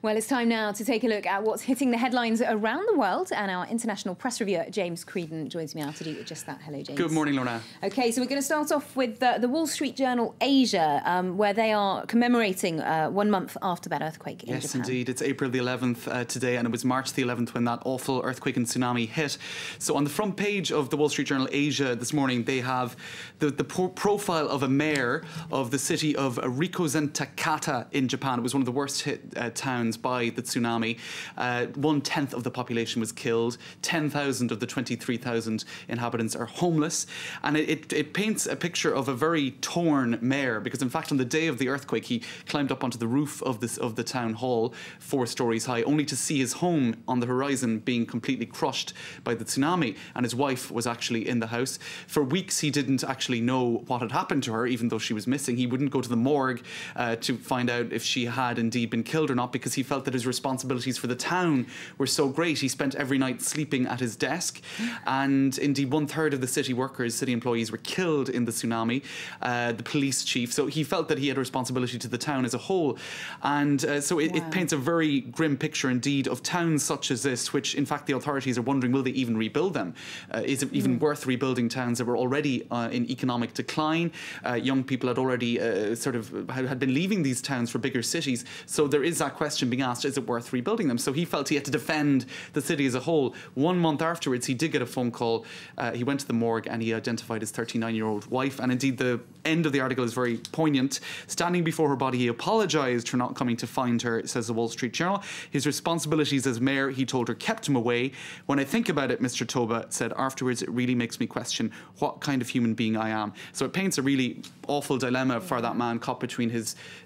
Well, it's time now to take a look at what's hitting the headlines around the world, and our international press reviewer, James Creedon, joins me now to do just that. Hello, James. Good morning, Lorna. OK, so we're going to start off with the Wall Street Journal Asia, where they are commemorating 1 month after that earthquake in Japan. Yes, indeed. It's April the 11th today, and it was March the 11th when that awful earthquake and tsunami hit. So on the front page of the Wall Street Journal Asia this morning, they have the profile of a mayor of the city of Rikuzentakata in Japan. It was one of the worst hit towns by the tsunami. 1/10 of the population was killed. 10,000 of the 23,000 inhabitants are homeless. And it paints a picture of a very torn mayor, because in fact on the day of the earthquake he climbed up onto the roof of the town hall, 4 stories high, only to see his home on the horizon being completely crushed by the tsunami, and his wife was actually in the house. For weeks he didn't actually know what had happened to her, even though she was missing. He wouldn't go to the morgue to find out if she had indeed been killed or not, because he felt that his responsibilities for the town were so great. He spent every night sleeping at his desk, and indeed 1/3 of the city workers, city employees, were killed in the tsunami, the police chief. So he felt that he had a responsibility to the town as a whole, and so it paints a very grim picture indeed of towns such as this, which in fact the authorities are wondering, will they even rebuild them? Is it even worth rebuilding towns that were already in economic decline? Young people had already had been leaving these towns for bigger cities, so there is that question being asked, is it worth rebuilding them? So he felt he had to defend the city as a whole. 1 month afterwards he did get a phone call. He went to the morgue and he identified his 39-year-old wife, and indeed the end of the article is very poignant. Standing before her body, he apologised for not coming to find her, says the Wall Street Journal. His responsibilities as mayor, he told her, kept him away. When I think about it, Mr. Toba said afterwards, it really makes me question what kind of human being I am. So it paints a really awful dilemma for that man caught between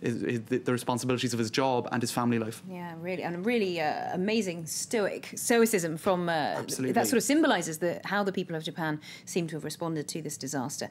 the responsibilities of his job and his family life. Yeah, really, and really amazing stoicism from that sort of symbolises how the people of Japan seem to have responded to this disaster.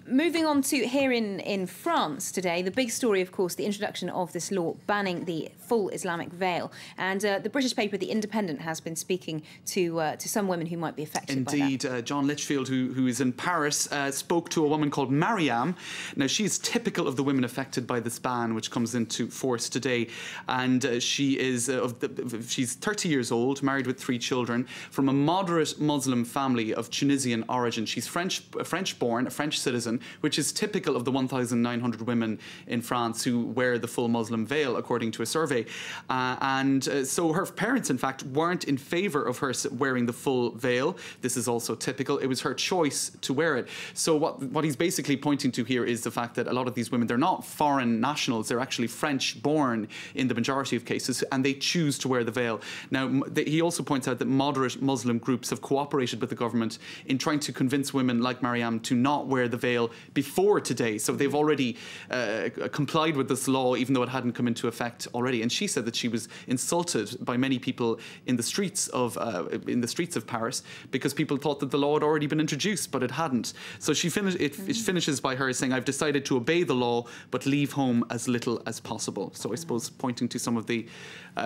Moving on to here in France today, the big story, of course, the introduction of this law banning the full Islamic veil, and the British paper The Independent has been speaking to some women who might be affected by that. Indeed, John Litchfield, who is in Paris, spoke to a woman called Mariam. Now, she's typical of the women affected by this ban, which comes into force today, and she's 30 years old, married with 3 children, from a moderate Muslim family of Tunisian origin. She's French-born, a French citizen, which is typical of the 1,900 women in France who wear the full Muslim veil, according to a survey. So her parents, in fact, weren't in favour of her wearing the full veil. This is also typical. It was her choice to wear it. So what he's basically pointing to here is the fact that a lot of these women, they're not foreign nationals. They're actually French-born in the majority of cases, and they choose to wear the veil. Now, he also points out that moderate Muslim groups have cooperated with the government in trying to convince women like Mariam to not wear the veil before today. So they've already complied with this law, even though it hadn't come into effect already. And she said that she was insulted by many people in the streets of Paris, because people thought that the law had already been introduced, but it hadn't. So it finishes by her saying, I've decided to obey the law, but leave home as little as possible. So I suppose pointing to some of the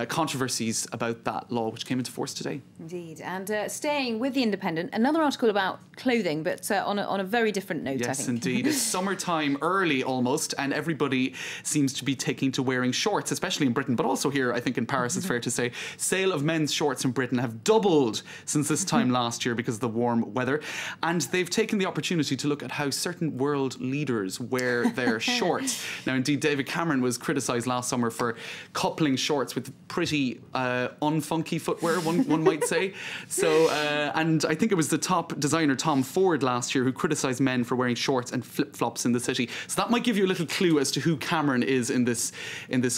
controversies about that law, which came into force today. Indeed. And staying with The Independent, another article about clothing, but on a very different note, I think. Yes, indeed. It's summertime early almost, and everybody seems to be taking to wearing shorts, especially in Britain, but also here, I think in Paris, it's fair to say. Sale of men's shorts in Britain have doubled since this time last year because of the warm weather, and they've taken the opportunity to look at how certain world leaders wear their shorts. Now, indeed, David Cameron was criticised last summer for coupling shorts with pretty unfunky footwear, one might say. So, and I think it was the top designer, Tom Ford, last year, who criticised men for wearing shorts and flip-flops in the city. So that might give you a little clue as to who Cameron is in this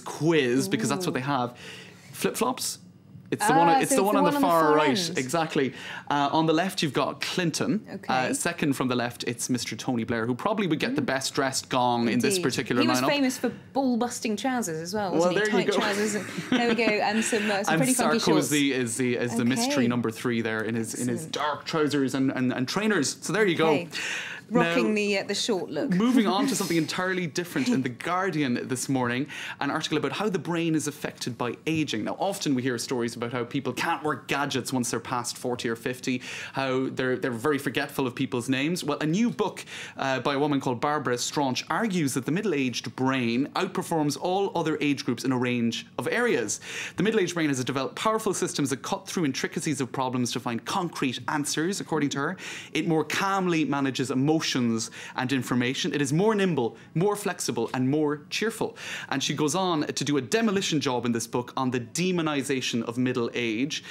quiz, because that's what they have. Flip-flops? It's the one on the far right, end. Exactly. On the left, you've got Clinton. Okay. Second from the left, it's Mr. Tony Blair, who probably would get the best dressed gong in this particular lineup. He was famous for ball-busting trousers as well, wasn't he? Tight trousers. There we go, and some pretty funky shorts. Sarkozy is the mystery number 3 there in his dark trousers and trainers. So there you go. rocking the short look. Moving on to something entirely different in The Guardian this morning, an article about how the brain is affected by ageing. Now, often we hear stories about how people can't work gadgets once they're past 40 or 50, how they're very forgetful of people's names. Well, a new book by a woman called Barbara Straunch argues that the middle-aged brain outperforms all other age groups in a range of areas. The middle-aged brain has developed powerful systems that cut through intricacies of problems to find concrete answers, according to her. It more calmly manages emotions and information. It is more nimble, more flexible, and more cheerful. And she goes on to do a demolition job in this book on the demonization of middle age.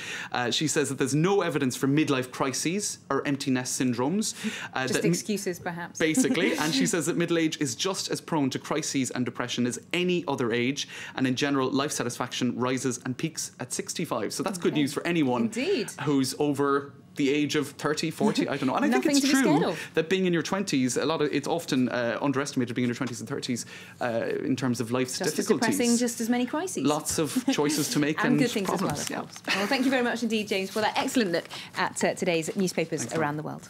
She says that there's no evidence for midlife crises or empty nest syndromes. Just excuses, perhaps. Basically. And she says that middle age is just as prone to crises and depression as any other age. And in general, life satisfaction rises and peaks at 65. So that's good news for anyone who's over the age of 30, 40, I don't know. And I think it's true that being in your 20s, it's often underestimated being in your 20s and 30s in terms of life's difficulties. Just as depressing, just as many crises. Lots of choices to make and good things problems. as well, of course. Well, thank you very much indeed, James, for that excellent look at today's newspapers around the world.